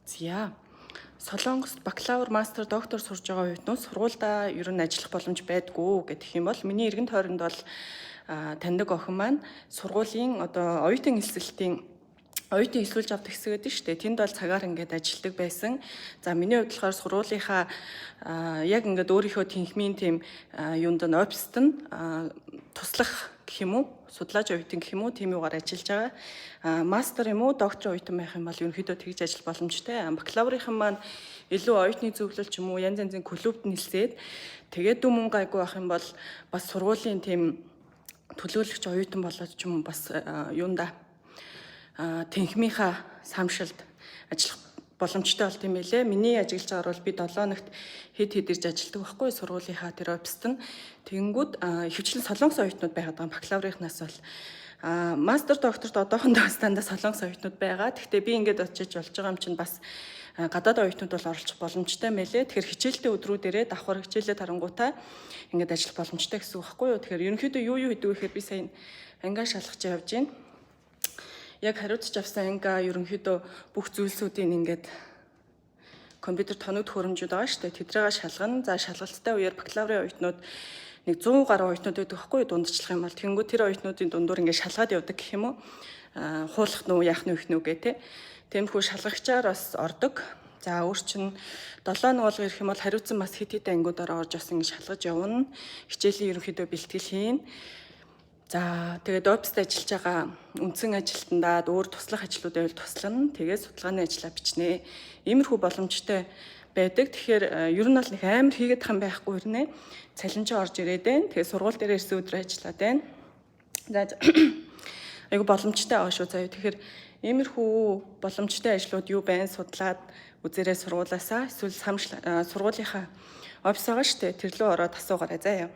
За. Солонгост бакалавр, мастер, доктор сурж байгаа үеийнээс сургуультай ер нь ажиллах боломж байдгүй гэх юм бол миний эргэн тойронд бол таньдаг охин маань сургуулийн одоо оюутан эсвэлж авдаг хэсэг гэдэг шүү дээ. Тэнд бол цагаар ингээд ажилладаг байсан. За миний хувьд болохоор сургуулийнхаа яг ингээд өөрийнхөө тэнхмийн тийм юунд нь оффист нь туслах гэх юм уу, судлаач оюутан гэх юм уу, тийм юугаар ажиллаж байгаа. Мастер юм уу, доктор оюутан байх юм бол ерөнхийдөө тэгж ажил боломжтой. Бакалаврынхан маань илүү оюутны зөвлөл ч юм уу, янз янзын клубт нэлсээд тэгээд дүү мөнгө айгүй байх юм бол бас сургуулийн тийм төлөөлөгч оюутан болоод ч юм уу бас юунда тэнхмийнхаа самшилд ажиллах боломжтой болт юм байлээ. Миний ажиллаж байгаа бол би 7 хоногт хэд ирж ажилладаг байхгүй сургуулийнхаа тэр оффист нь. Тэгэнгүүт ихэвчлэн солонгос оюутнууд байгаад байгаа бакалаврынхнаас бол мастер докторт одоохондоо стандаа солонгос оюутнууд байгаа. Гэхдээ би ингээд очиж болж байгаа юм чинь бас гадаад оюутнууд бол оролцох боломжтой мэлээ. Тэгэхээр хичээлтэй өдрүүдээрээ давхар хичээлээ тарангуудаа ингээд ажиллах боломжтой гэсэн үг байхгүй юу. Тэгэхээр ерөнхийдөө юу хийдэг вэ гэхээр би сайн ангиа шалгаж явж байна. Яг хариуцж авсан ангиа ерөнхийдөө бүх зүйлсүүдийн ингээд компьютер тоног төхөөрөмжүүд байгаа шүү дээ. Тэдрээгээ шалгана. За шалгалттай үеэр бакалаврын оюутнууд нэг 100 гаруй оюутнууд байдаг байхгүй дундчлах юм бол тэнгүү тэр оюутнуудын дундуур ингээд шалгаад явдаг гэх юм уу. Хуулах нь уу яах нь их нүг гэ тэ. Тэмхүү шалгагчаар бас ордог. За өөр чинь 7 нуулга ирэх юм бол хариуцсан бас хит ангиудаараа орж бас ингээд шалгаж явна. Хичээлийн ерөнхийдөө бэлтгэл хийн. За тэгээд оффист ажиллаж байгаа үндсэн ажилтнаа өөр туслах ажлуудаа бол туслана. Тэгээд судалгааны ажлаа бичнэ. Иймэрхүү боломжтой байдаг. Тэгэхээр ер нь бол нэг амар хийгээд хам байхгүй хэрнээ. Цалинч орж ирээд байна. Тэгээд сургууль дээр ирсэн өдөр ажиллаад байна. За айгу боломжтой байгаа шүү заяа. Тэгэхээр иймэрхүү боломжтой ажлууд юу байна судлаад үзээрэй сургуулаасаа эсвэл сургуулийнхаа офис байгаа шүү дээ. Тэр лөө ороод асуугаарай заяа.